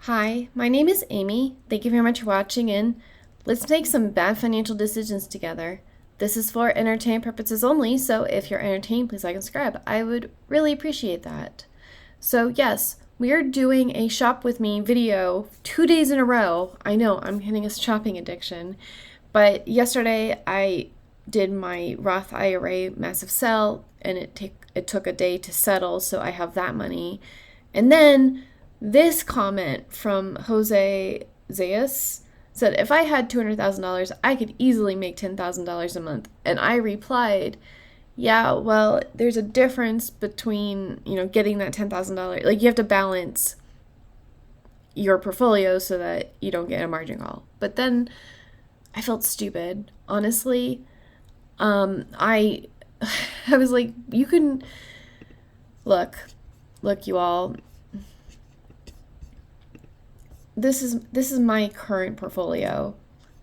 Hi, my name is Amy. Thank you very much for watching and let's make some bad financial decisions together. This is for entertainment purposes only, so if you're entertained, please like and subscribe. I would really appreciate that. So yes, we are doing a shop with me video 2 days in a row. I know, I'm hitting a shopping addiction. But yesterday I did my Roth IRA massive sell and it took a day to settle, so I have that money. And then this comment from Jose Zayas said, if I had $200,000, I could easily make $10,000 a month. And I replied, yeah, well, there's a difference between, getting that $10,000. Like, you have to balance your portfolio so that you don't get a margin call. But then I felt stupid, honestly. I I was like, you can look, you all. This is my current portfolio.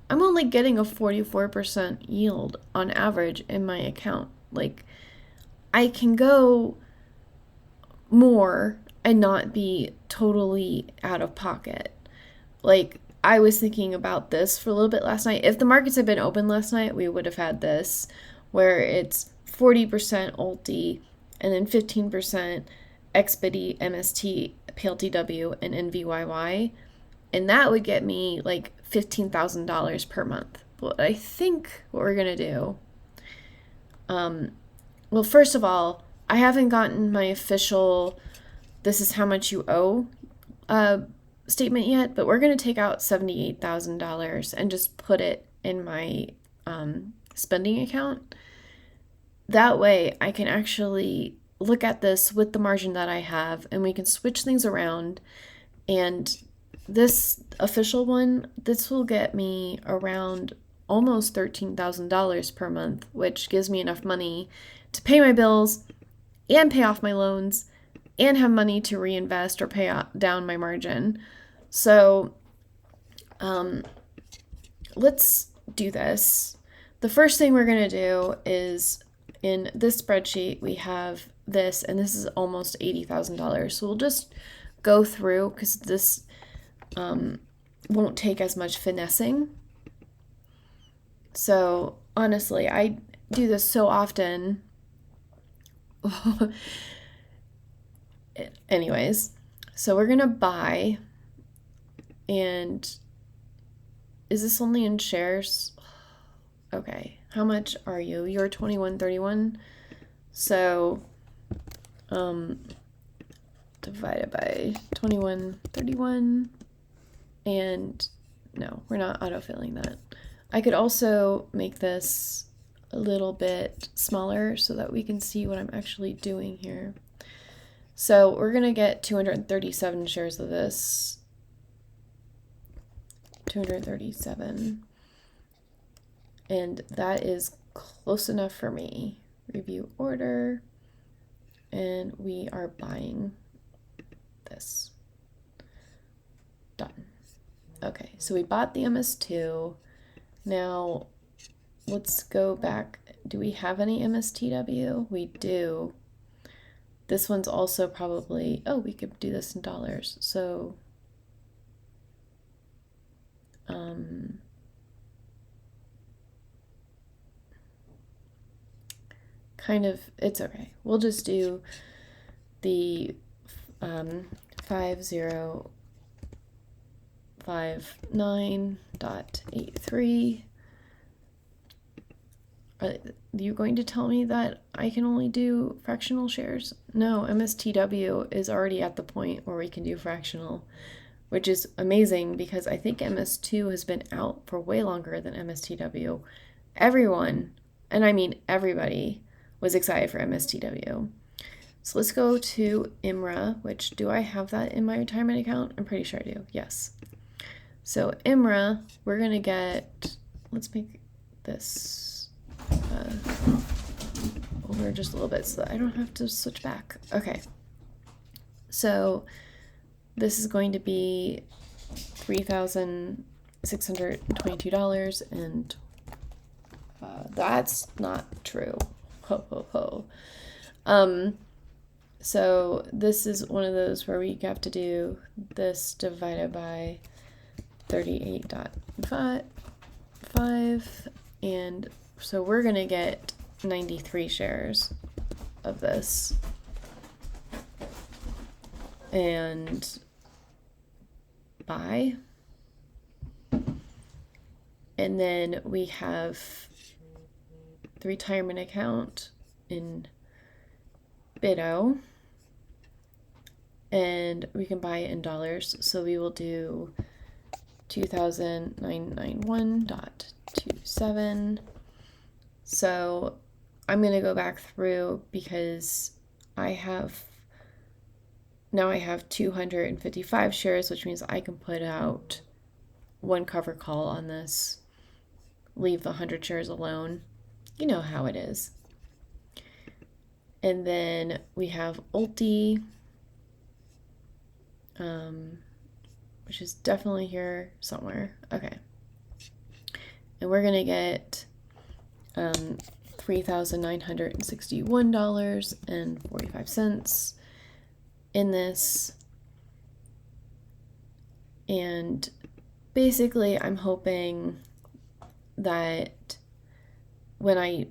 I'm only getting a 44% yield on average in my account. Like, I can go more and not be totally out of pocket. Like, I was thinking about this for a little bit last night. If the markets had been open last night, we would have had this where it's 40% Ulti and then 15% XBIT, MST, PLTW, and NVYY. And that would get me like $15,000 per month. But I think what we're going to do, well, first of all, I haven't gotten my official, this is how much you owe statement yet, but we're going to take out $78,000 and just put it in my spending account. That way I can actually look at this with the margin that I have and we can switch things around. And this official one, this will get me around almost $13,000 per month, which gives me enough money to pay my bills and pay off my loans and have money to reinvest or pay down my margin. So let's do this. The first thing we're going to do is in this spreadsheet, we have this, and this is almost $80,000. So we'll just go through because this won't take as much finessing. So honestly, I do this so often. Anyways, so we're gonna buy, and is this only in shares? Okay, how much are you? You're 2131. So divided by 2131. And no, we're not autofilling that. I could also make this a little bit smaller so that we can see what I'm actually doing here. So we're going to get 237 shares of this. 237. And that is close enough for me. Review order. And we are buying this. Done. Okay, so we bought the MS2. Now, let's go back. Do we have any MSTW? We do. This one's also probably, oh, we could do this in dollars. So, kind of, it's okay. We'll just do the 5059.83. Are you going to tell me that I can only do fractional shares? No, MSTW is already at the point where we can do fractional, which is amazing because I think MS2 has been out for way longer than MSTW. Everyone, and I mean everybody, was excited for MSTW. So let's go to IMRA, which, do I have that in my retirement account? I'm pretty sure I do, yes. So IMRA, we're gonna get, let's make this over just a little bit so that I don't have to switch back. Okay, so this is going to be $3,622, and that's not true. Ho ho ho. So this is one of those where we have to do this divided by 38.5, and so we're gonna get 93 shares of this, and buy, and then we have the retirement account in Bitto, and we can buy it in dollars, so we will do 2,991.27. So I'm going to go back through because I have 255 shares, which means I can put out one cover call on this, leave the 100 shares alone. You know how it is. And then we have Ulti, which is definitely here somewhere. Okay. And we're going to get $3,961.45 in this. And basically, I'm hoping that when I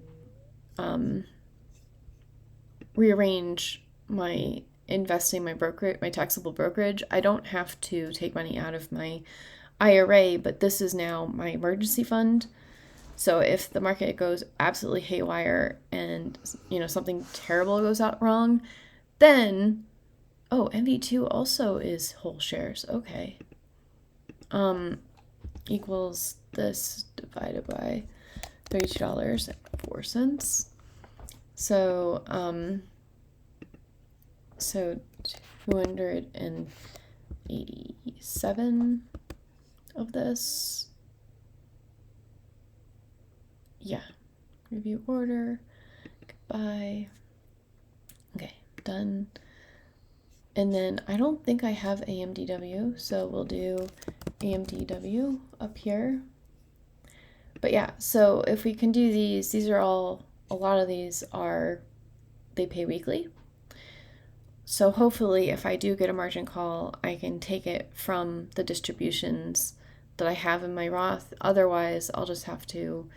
rearrange my investing, my taxable brokerage, I don't have to take money out of my IRA, but this is now my emergency fund. So if the market goes absolutely haywire and something terrible goes out wrong, then MV2 also is whole shares. Okay. Equals this divided by $32.04. So 287 of this. Yeah. Review order. Goodbye. Okay, done. And then I don't think I have AMDW, so we'll do AMDW up here. But yeah, so if we can do these are all, a lot of these are, they pay weekly. So hopefully if I do get a margin call, I can take it from the distributions that I have in my Roth. Otherwise, I'll just have to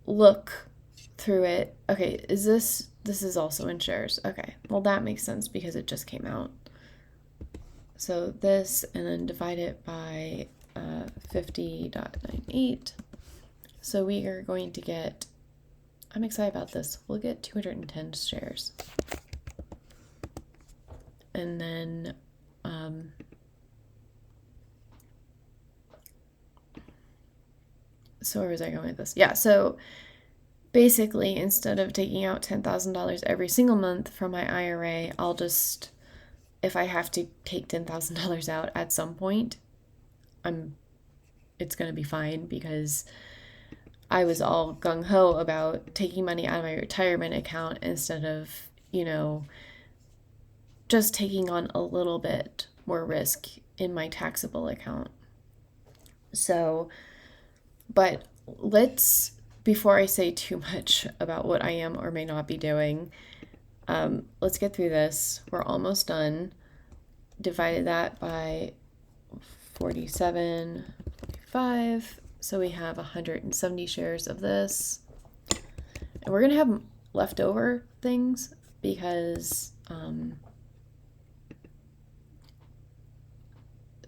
look through it. Okay, this is also in shares. Okay, well that makes sense because it just came out. So this, and then divide it by 50.98. So we are going to get, I'm excited about this, we'll get 210 shares. And then so where was I going with this? Yeah, so basically instead of taking out $10,000 every single month from my IRA, I'll just, if I have to take $10,000 out at some point, it's going to be fine, because I was all gung-ho about taking money out of my retirement account instead of, just taking on a little bit more risk in my taxable account. So, but before I say too much about what I am or may not be doing, let's get through this. We're almost done. Divided that by 47.5. So we have 170 shares of this. And we're going to have leftover things because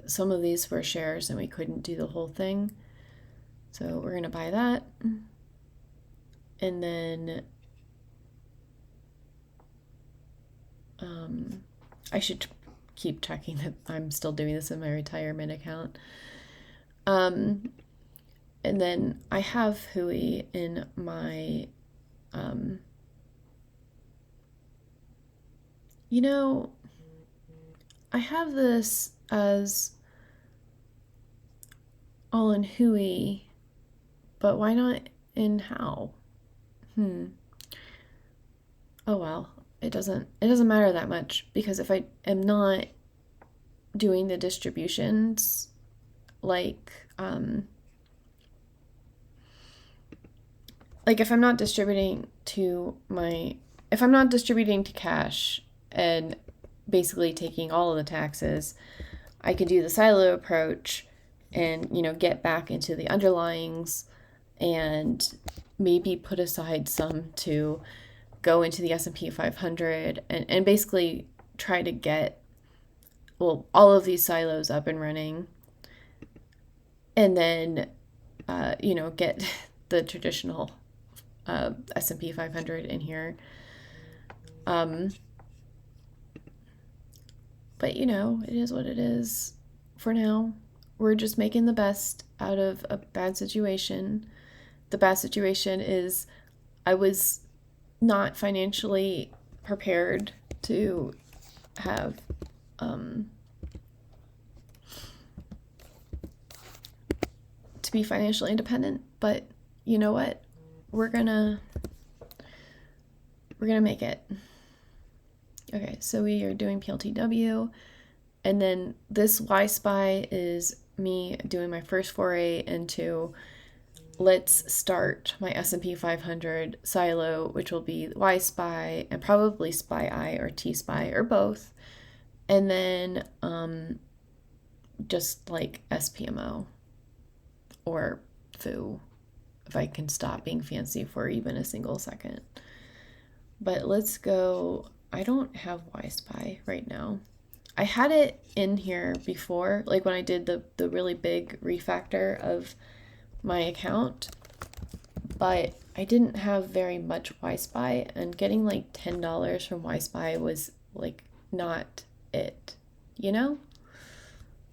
some of these were shares and we couldn't do the whole thing. So we're going to buy that. And then I should keep checking that I'm still doing this in my retirement account. And then I have Hui in my, I have this as all in Hui, but why not in how? Oh well, it doesn't matter that much, because if I am not doing the distributions, like if I'm not distributing to cash and basically taking all of the taxes, I could do the silo approach and, get back into the underlyings and maybe put aside some to go into the S&P 500 and basically try to get, all of these silos up and running, and then, get the traditional S&P 500 in here. But, it is what it is for now. We're just making the best out of a bad situation. The bad situation is I was not financially prepared to have to be financially independent, but you know what? We're gonna make it. Okay, so we are doing PLTW, and then this YSpy is me doing my first foray into let's start my S&P 500 silo, which will be YSpy and probably SpyEye or T-Spy or both, and then just like SPMO or FOO, if I can stop being fancy for even a single second. But let's go. I don't have YSpy right now. I had it in here before, like when I did the really big refactor of my account, but I didn't have very much YSpy, and getting like $10 from YSpy was like not it,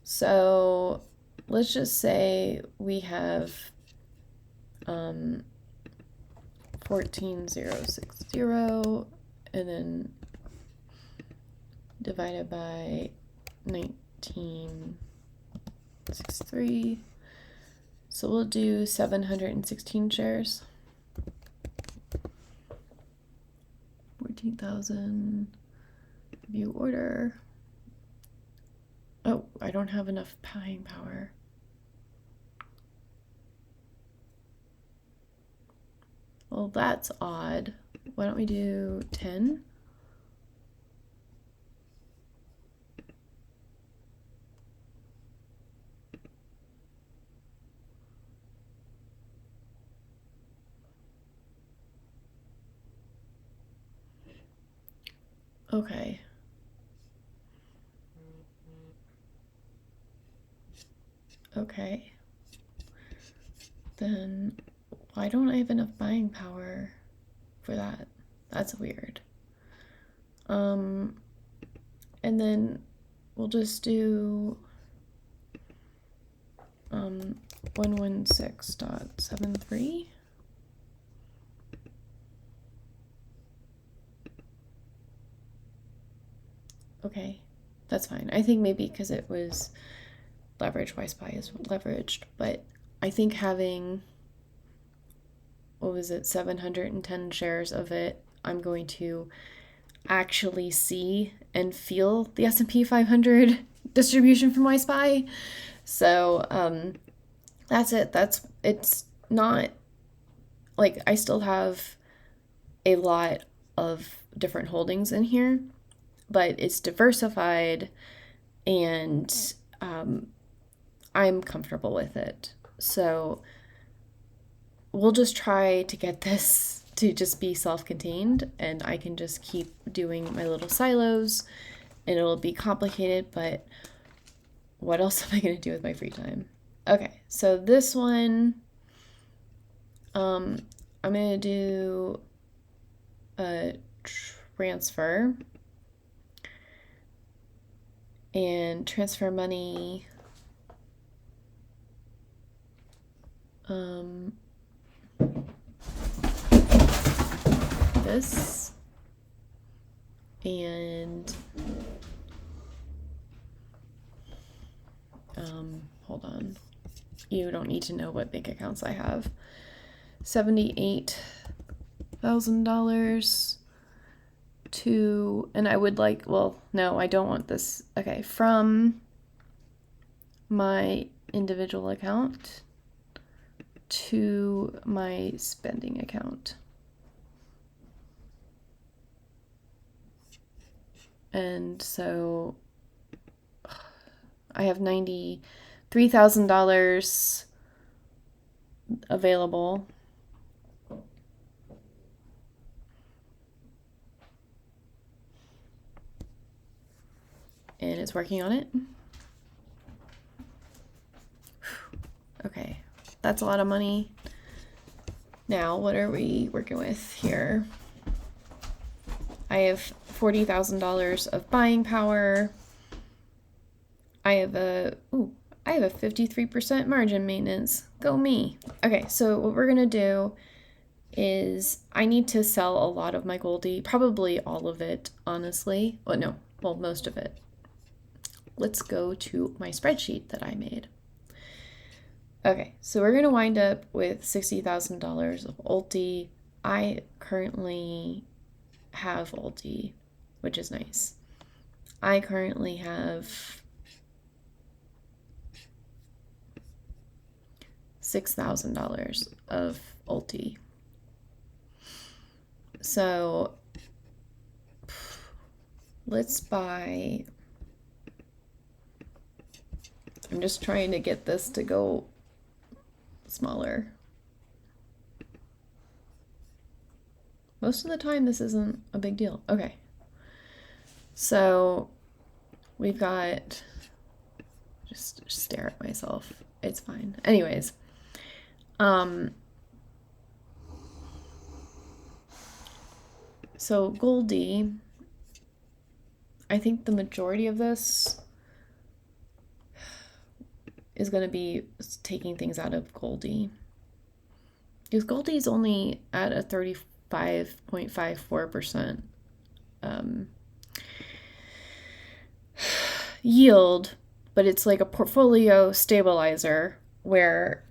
So let's just say we have 14,060, and then divided by 1963. So we'll do 716 shares. 14,000. View order. Oh, I don't have enough buying power. Well, that's odd. Why don't we do 10? Okay. Okay. Then why don't I have enough buying power for that? That's weird. And then we'll just do 116.73. Okay, that's fine. I think maybe because it was leveraged, YSpy is leveraged, but I think having, 710 shares of it, I'm going to actually see and feel the S&P 500 distribution from YSpy. So that's it. It's not like I still have a lot of different holdings in here, but it's diversified, and I'm comfortable with it. So we'll just try to get this to just be self-contained, and I can just keep doing my little silos, and it'll be complicated, but what else am I going to do with my free time? Okay, so this one, I'm going to do a transfer and transfer money. This and hold on. You don't need to know what bank accounts I have. $78,000 to, and I would like, well, no, I don't want this. Okay, from my individual account to my spending account. And so I have $93,000 available. And it's working on it. Okay, that's a lot of money. Now, what are we working with here? I have $40,000 of buying power. I have a 53% margin maintenance. Go me. Okay, so what we're gonna do is I need to sell a lot of my Goldie, probably all of it, honestly. Well, most of it. Let's go to my spreadsheet that I made. Okay, so we're gonna wind up with $60,000 of Ulti. I currently have Ulti, which is nice. I currently have $6,000 of Ulti. So let's buy. I'm just trying to get this to go smaller. Most of the time this isn't a big deal. Okay. So we've got, just stare at myself. It's fine. Anyways, so Goldie, I think the majority of this is going to be taking things out of Goldie. Because Goldie is only at a 35.54% yield, but it's like a portfolio stabilizer where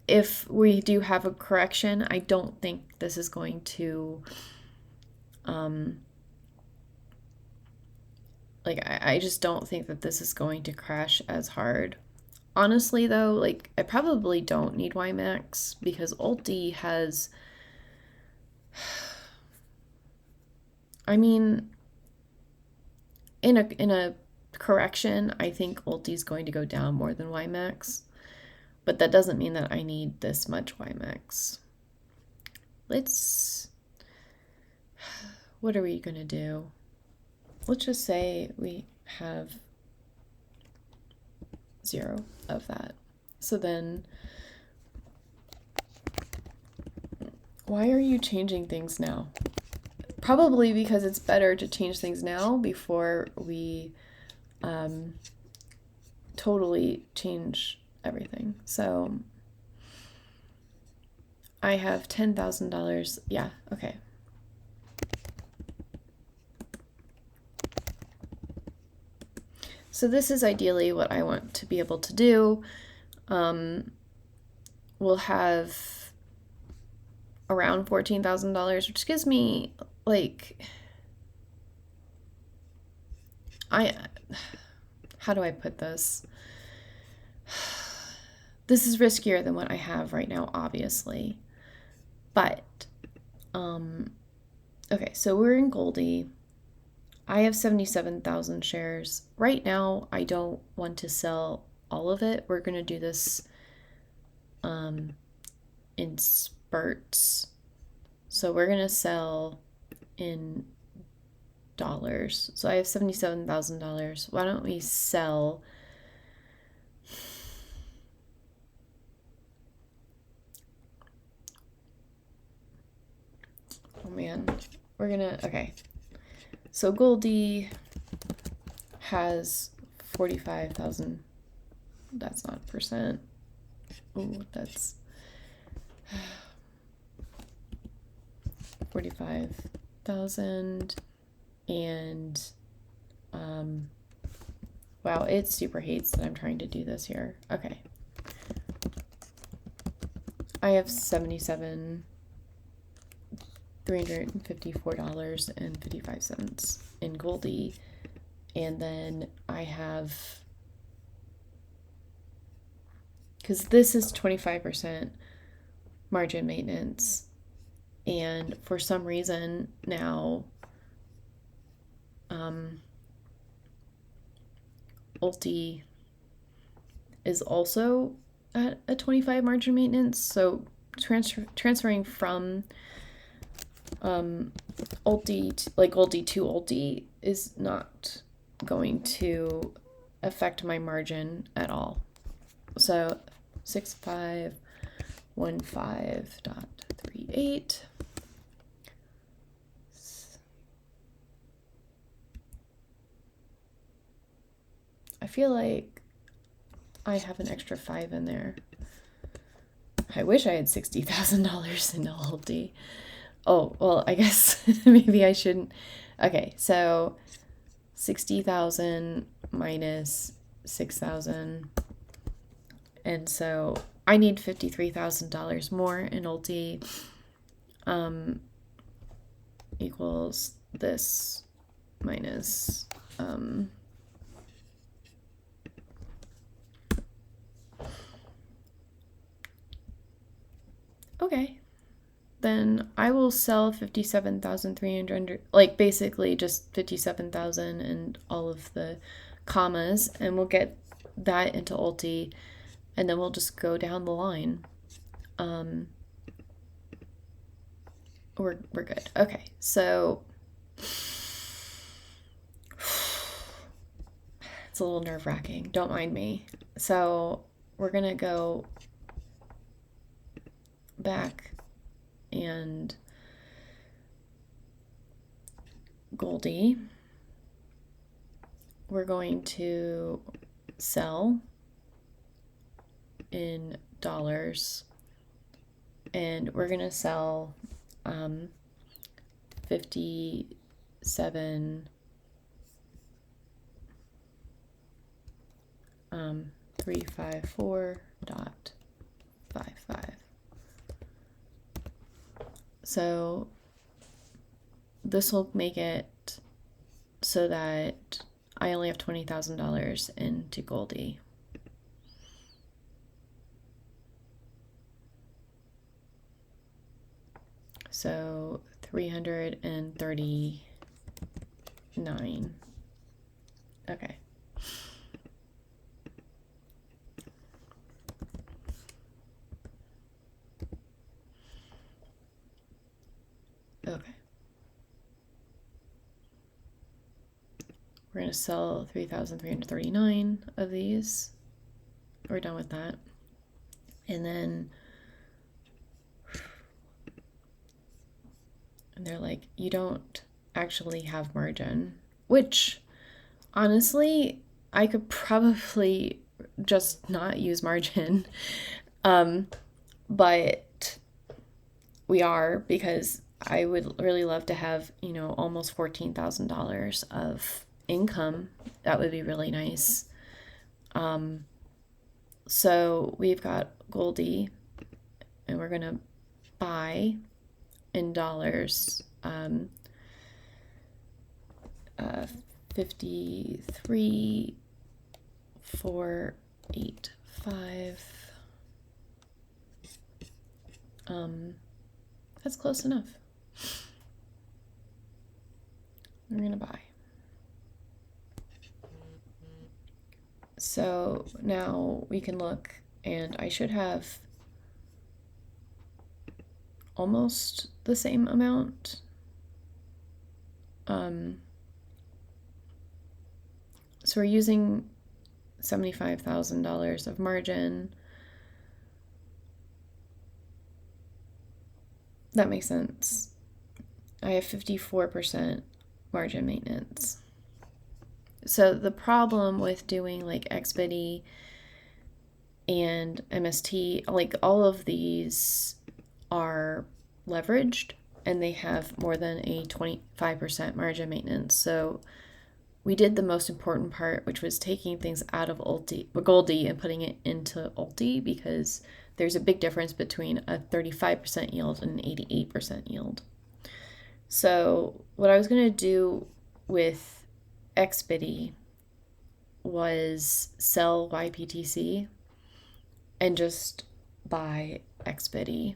if we do have a correction, I don't think this is going to I just don't think that this is going to crash as hard. Honestly though, like I probably don't need YMAX because Ulti has, I mean, in a correction, I think Ulti is going to go down more than YMAX, but that doesn't mean that I need this much YMAX. What are we gonna do? Let's just say we have 0 of that. So then, why are you changing things now? Probably because it's better to change things now before we totally change everything. So I have $10,000. Yeah, okay. So this is ideally what I want to be able to do. We'll have around $14,000, which gives me like, how do I put this? This is riskier than what I have right now, obviously. But, okay, so we're in Goldie. I have 77,000 shares. Right now, I don't want to sell all of it. We're going to do this in spurts. So we're going to sell in dollars. So I have $77,000. Why don't we sell oh man, we're gonna, okay. So Goldie has 45,000. That's not percent. Ooh, that's 45,000. And wow, it super hates that I'm trying to do this here. Okay. I have $354.55 in Goldie. And then I have, because this is 25% margin maintenance. And for some reason now, Ulti is also at a 25 margin maintenance, so transferring from Ulti to Ulti is not going to affect my margin at all. So 6515.38. I feel like I have an extra 5 in there. I wish I had $60,000 in Ulti. Oh, well, I guess maybe I shouldn't. Okay, so 60,000 minus 6,000. And so I need $53,000 more in Ulti, equals this minus, okay. Then I will sell 57,300, like basically just 57,000 and all of the commas, and we'll get that into Ulti, and then we'll just go down the line. We're good. Okay, so it's a little nerve-wracking. Don't mind me. So we're gonna go back and Goldie. We're going to sell in dollars, and we're gonna sell 57 354.55. So this will make it so that I only have $20,000 into Goldie. So 339. Okay. Okay. We're going to sell 3,339 of these. We're done with that. And then they're like, you don't actually have margin, which honestly, I could probably just not use margin. But we are, because I would really love to have, almost $14,000 of income. That would be really nice. So we've got Goldie, and we're going to buy in dollars 53,485. That's close enough. We're gonna buy. So now we can look, and I should have almost the same amount. So we're using $75,000 of margin. That makes sense. I have 54% margin maintenance. So the problem with doing like XBIT and MST, like all of these are leveraged and they have more than a 25% margin maintenance. So we did the most important part, which was taking things out of Goldie and putting it into Ulti, because there's a big difference between a 35% yield and an 88% yield. So what I was going to do with XBIT was sell YPTC and just buy XBIT.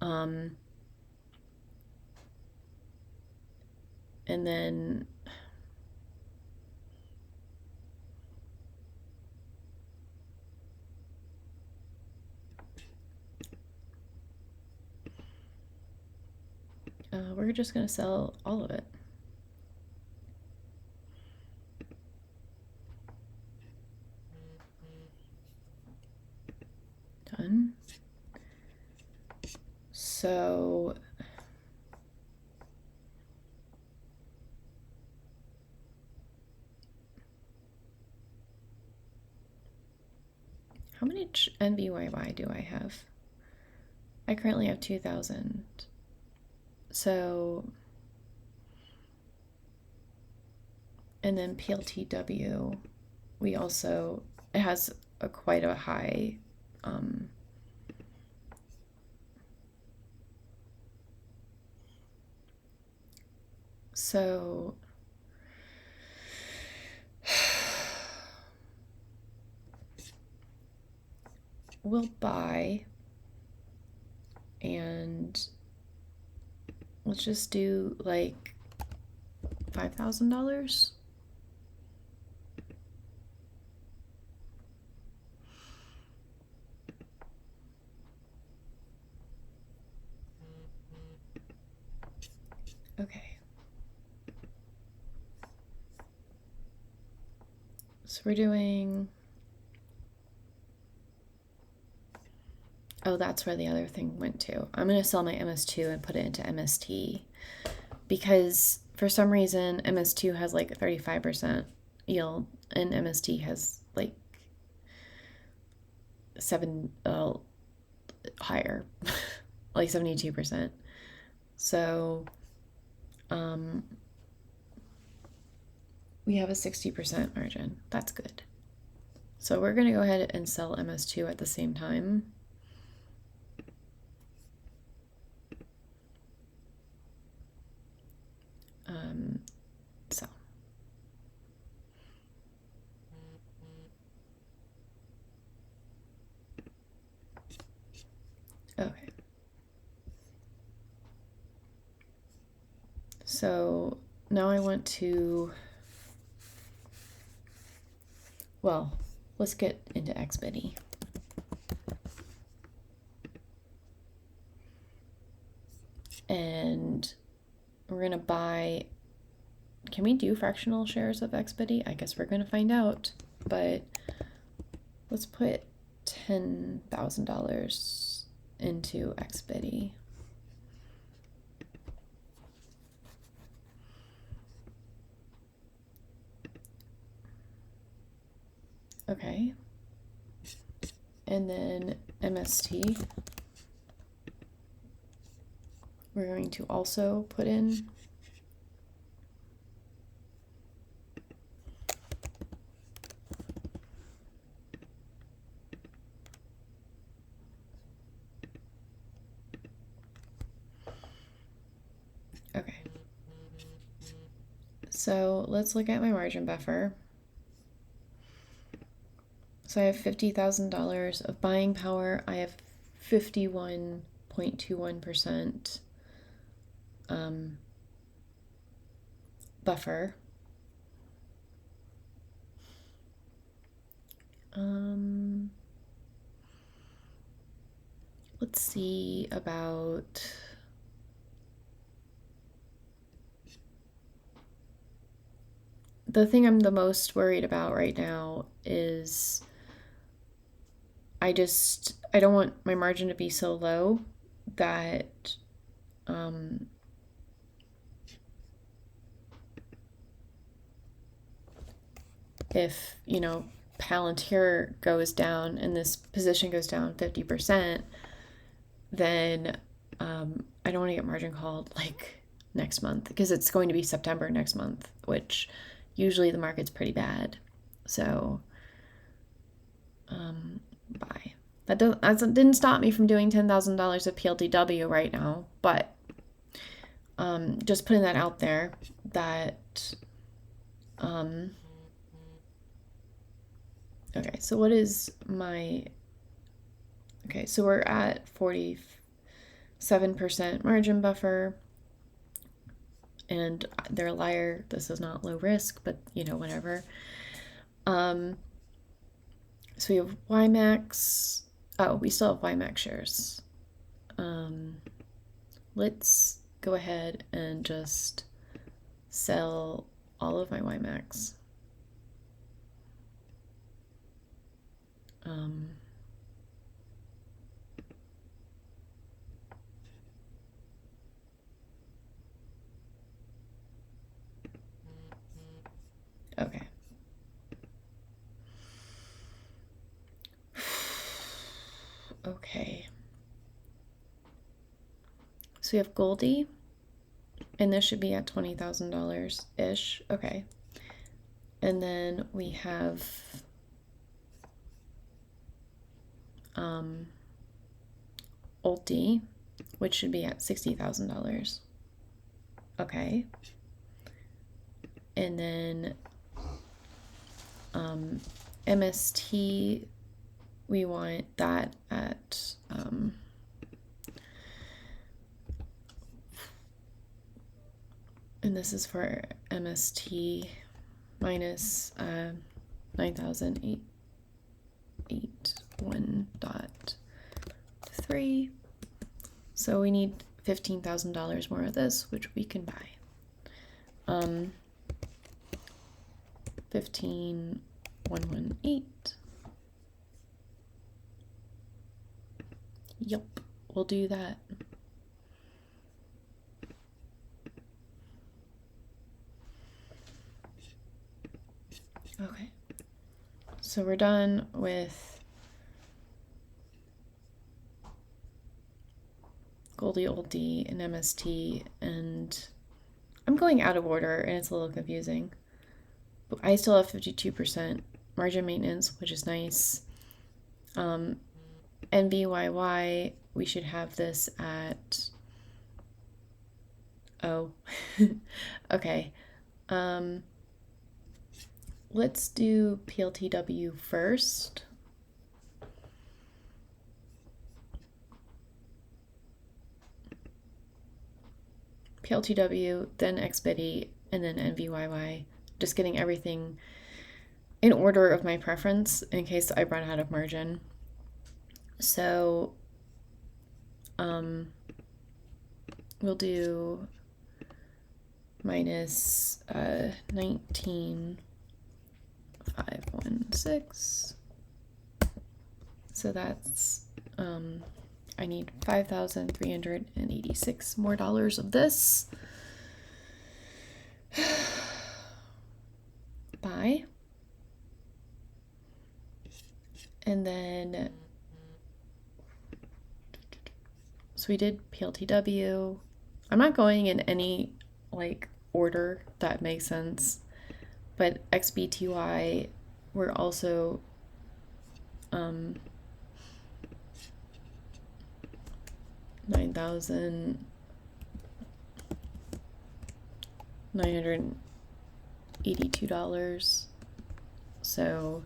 And then we're just going to sell all of it. Done. So how many NBYY do I have? I currently have 2,000. So, and then PLTW, we also, it has quite a high, so we'll buy, and let's just do like $5,000. Okay. So we're doing, oh, that's where the other thing went to. I'm going to sell my MS2 and put it into MST because for some reason MS2 has like 35% yield and MST has like higher, like 72%. So we have a 60% margin. That's good. So we're going to go ahead and sell MS2 at the same time. So. Okay. So now I want to, well, let's get into XBiddy. And we're going to buy, can we do fractional shares of XBiddy? I guess we're going to find out, but let's put $10,000 into XBiddy. Okay. And then MST, we're going to also put in okay. So let's look at my margin buffer. So I have $50,000 of buying power. I have 51.21% buffer. Let's see about the thing I'm the most worried about right now is I don't want my margin to be so low that if, you know, Palantir goes down and this position goes down 50%, then I don't want to get margin called like next month because it's going to be September next month, which usually the market's pretty bad. So buy. That didn't stop me from doing $10,000 of PLTW right now, but just putting that out there that okay, so what is my, okay, so we're at 47% margin buffer, and they're a liar, this is not low risk, but you know, whatever. So we have YMAX, oh, we still have YMAX shares. Let's go ahead and just sell all of my YMAX. Okay. Okay. So we have Goldie, and this should be at $20,000-ish. Okay. And then we have Ulti, which should be at $60,000. Okay. And then MST, we want that at and this is for MST minus 9,881.3. So we need $15,000 more of this, which we can buy. 15,118. Yep, we'll do that. Okay, so we're done with Goldie, Oldie, and MST, and I'm going out of order and it's a little confusing. But I still have 52% margin maintenance, which is nice. NVYY, we should have this at, oh, okay. Let's do PLTW first. PLTW, then XBITI, and then NVYY. Just getting everything in order of my preference in case I run out of margin. So we'll do minus 19,516. So that's I need $5,386 more of this. Buy. And then so we did PLTW. I'm not going in any like order that makes sense, but XBTY we're also 9,982. So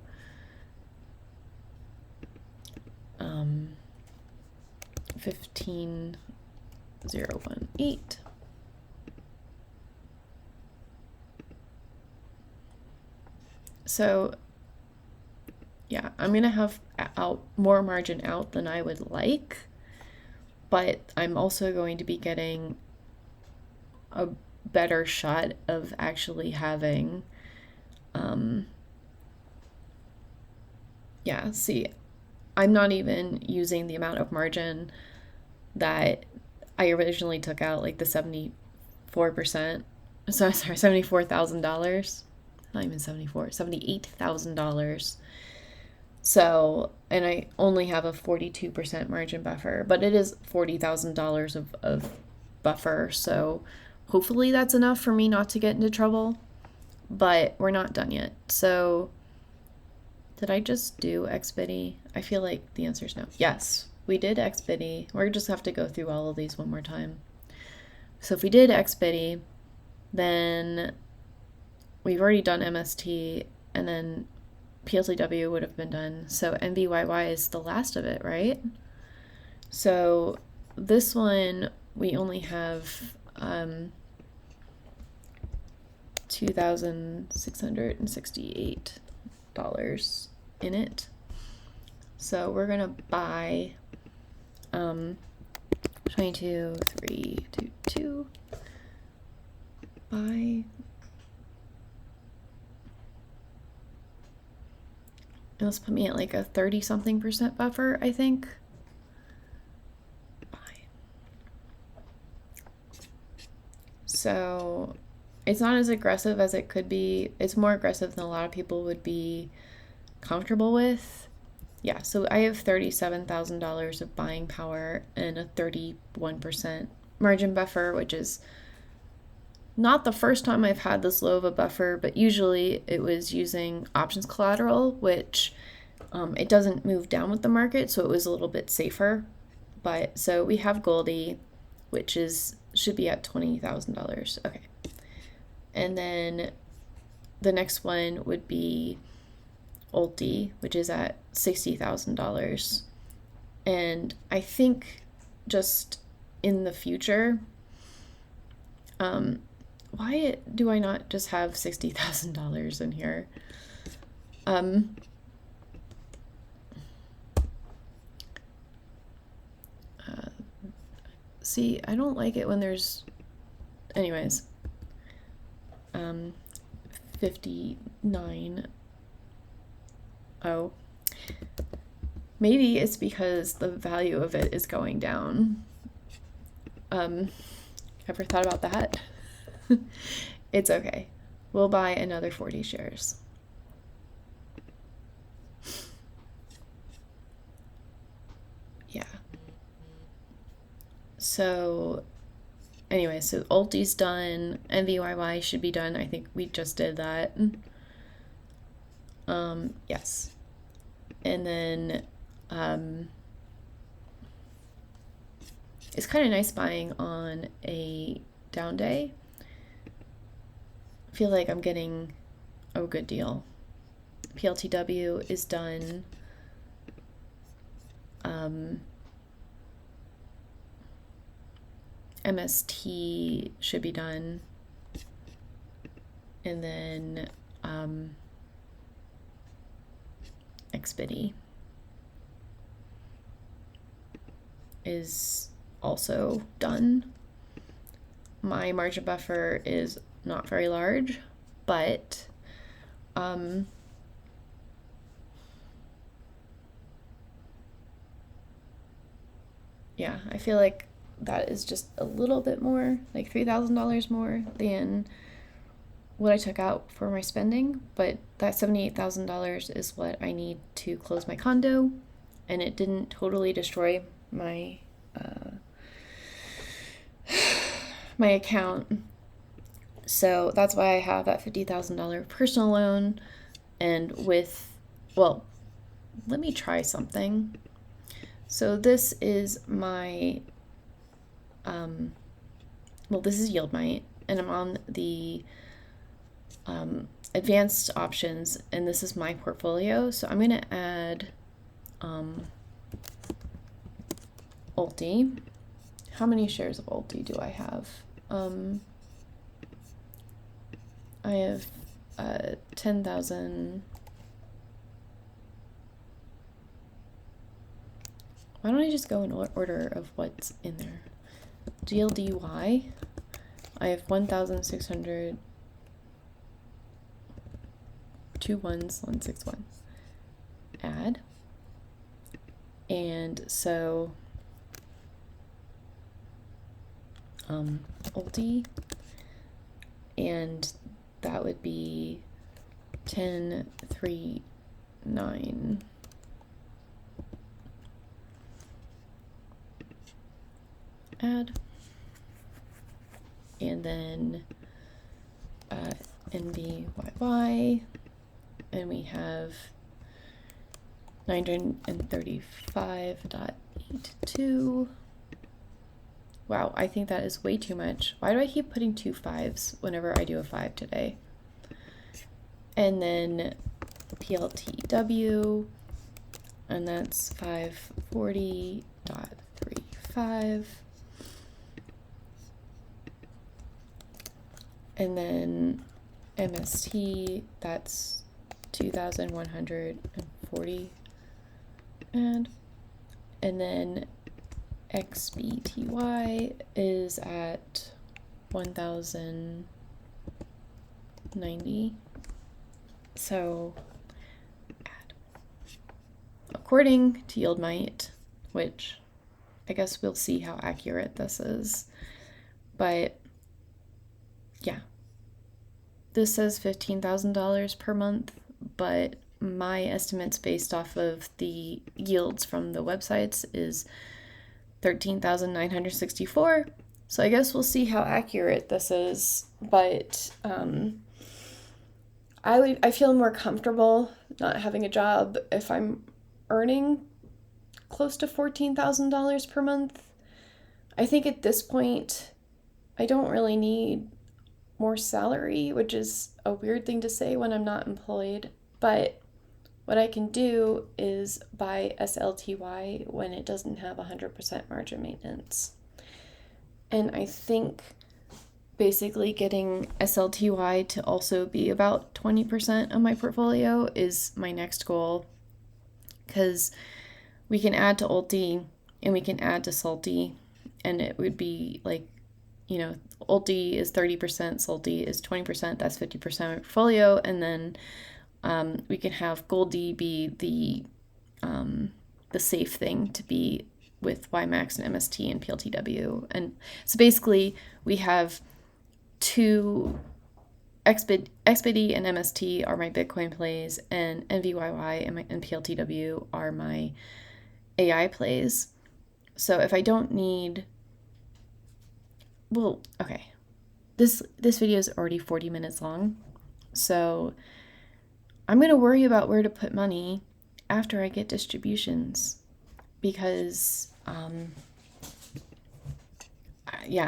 15,018. So yeah, I'm gonna have out more margin out than I would like, but I'm also going to be getting a better shot of actually having yeah, see, I'm not even using the amount of margin that I originally took out, like the 74%. So sorry, $74,000. Not even 74, $78,000. So, and I only have a 42% margin buffer, but it is $40,000 of buffer. So hopefully that's enough for me not to get into trouble, but we're not done yet. So did I just do XBITI? I feel like the answer is no. Yes, we did XBITI. We're just have to go through all of these one more time. So if we did XBITI, then we've already done MST, and then PLTW would have been done. So NVYY is the last of it, right? So this one, we only have $2,668 in it. So we're gonna buy 22, 3, 2, 2. Buy. And let's put me at like a 30-something% buffer, I think. Buy. So it's not as aggressive as it could be. It's more aggressive than a lot of people would be comfortable with. Yeah, so I have $37,000 of buying power and a 31% margin buffer, which is not the first time I've had this low of a buffer, but usually it was using options collateral, which it doesn't move down with the market, so it was a little bit safer. But so we have Goldie, which should be at $20,000. Okay. And then the next one would be Ulti, which is at $60,000. And I think just in the future, why do I not just have $60,000 in here? See, I don't like it when there's, anyways, 59. Oh, maybe it's because the value of it is going down. Ever thought about that? It's okay. We'll buy another 40 shares. Yeah. So anyway, so Ulti's done. MVYY should be done. I think we just did that. Yes. And then it's kind of nice buying on a down day. I feel like I'm getting a good deal. PLTW is done. MST should be done. And then XBITI is also done. My margin buffer is not very large, but yeah, I feel like that is just a little bit more, like $3,000 more than what I took out for my spending, but that $78,000 is what I need to close my condo, and it didn't totally destroy my my account. So that's why I have that $50,000 personal loan. And well, let me try something. So this is my, this is YieldMight, and I'm on the advanced options, and this is my portfolio. So I'm going to add Ulti. How many shares of Ulti do I have? I have 10,000. Why don't I just go in order of what's in there? GLDY. I have 1,600. 21161. Add. And so Ulti, and that would be 1039. Add. And then NBYY, and we have 935.82. Wow, I think that is way too much. Why do I keep putting 2 5s whenever I do a 5 today? And then PLTW, and that's 540.35. And then MST, that's 2,140. And then XBTY is at 1,090. So according to YieldMight, which I guess we'll see how accurate this is, but yeah, this says $15,000 per month, but my estimates based off of the yields from the websites is 13,964. So I guess we'll see how accurate this is, but I feel more comfortable not having a job if I'm earning close to $14,000 per month. I think at this point, I don't really need more salary, which is a weird thing to say when I'm not employed, but what I can do is buy SLTY when it doesn't have 100% margin maintenance. And I think basically getting SLTY to also be about 20% of my portfolio is my next goal, because we can add to Ulti and we can add to Salty, and it would be like, Ulti is 30%, Salty is 20%, that's 50% of my portfolio, and then we can have Goldie be the safe thing to be with YMAX and MST and PLTW. And so basically we have two, XBD and MST are my Bitcoin plays, and NVYY and PLTW are my AI plays. So if I don't need, okay, this video is already 40 minutes long, so I'm going to worry about where to put money after I get distributions, because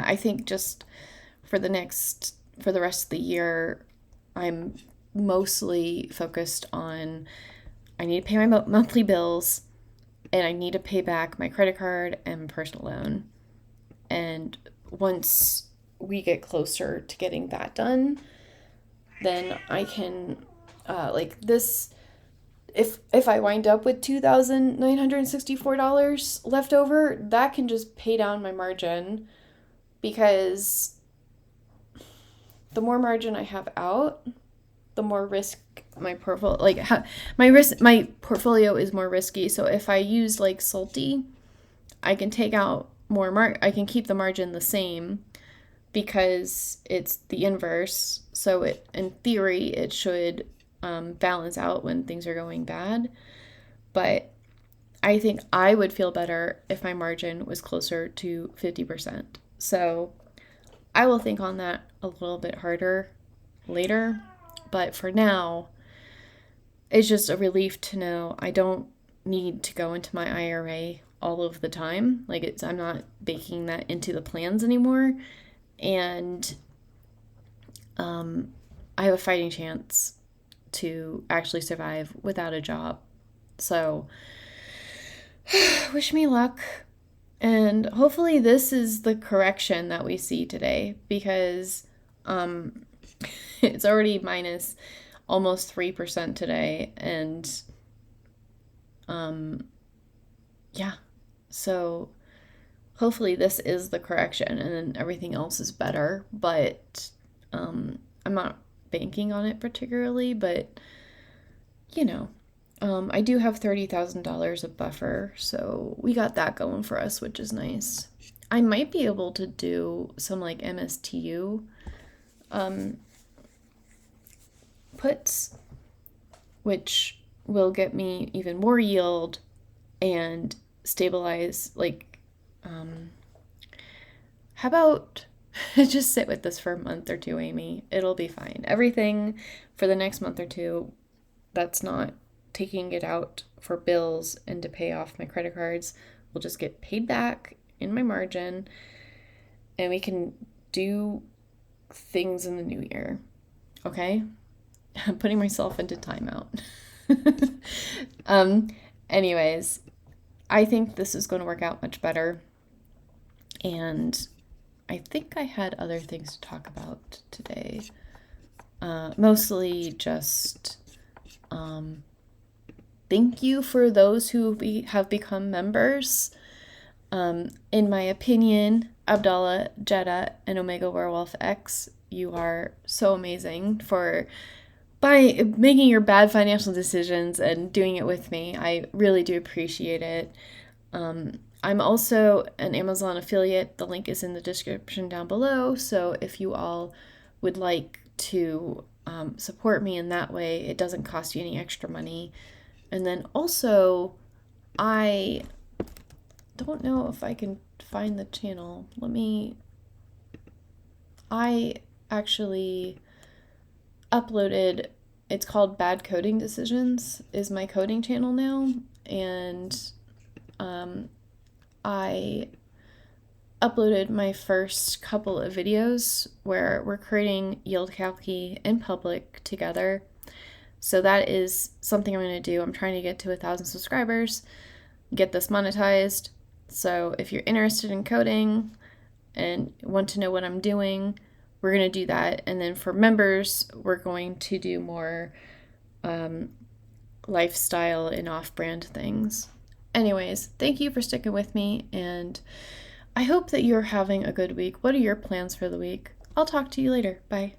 I think just for the rest of the year, I'm mostly focused on, I need to pay my monthly bills, and I need to pay back my credit card and personal loan. And once we get closer to getting that done, then I can, if I wind up with $2,964 left over, that can just pay down my margin, because the more margin I have out, the more risk my portfolio, my portfolio is more risky. So if I use like Salty, I can take out more I can keep the margin the same, because it's the inverse. So in theory, it should balance out when things are going bad. But I think I would feel better if my margin was closer to 50%. So I will think on that a little bit harder later. But for now, it's just a relief to know I don't need to go into my IRA all of the time. I'm not baking that into the plans anymore. And I have a fighting chance to actually survive without a job. So wish me luck. And hopefully this is the correction that we see today, because it's already minus almost 3% today. And so hopefully this is the correction, and then everything else is better. But I'm not banking on it particularly, but I do have $30,000 of buffer, so we got that going for us, which is nice. I might be able to do some like MSTU puts, which will get me even more yield and stabilize. How about just sit with this for a month or two, Amy? It'll be fine. Everything for the next month or two that's not taking it out for bills and to pay off my credit cards will just get paid back in my margin, and we can do things in the new year. Okay? I'm putting myself into timeout. Anyways, I think this is going to work out much better, and I think I had other things to talk about today. Mostly just thank you for those who have become members. In my opinion, Abdallah, Jeddah, and Omega Werewolf X, you are so amazing for by making your bad financial decisions and doing it with me. I really do appreciate it. I'm also an Amazon affiliate. The link is in the description down below. So if you all would like to support me in that way, it doesn't cost you any extra money. And then also, I don't know if I can find the channel. I actually uploaded, it's called Bad Coding Decisions, is my coding channel now. And I uploaded my first couple of videos where we're creating yield calci in public together. So that is something I'm going to do. I'm trying to get to 1,000 subscribers, get this monetized. So if you're interested in coding and want to know what I'm doing, we're going to do that. And then for members, we're going to do more lifestyle and off-brand things. Anyways, thank you for sticking with me, and I hope that you're having a good week. What are your plans for the week? I'll talk to you later. Bye.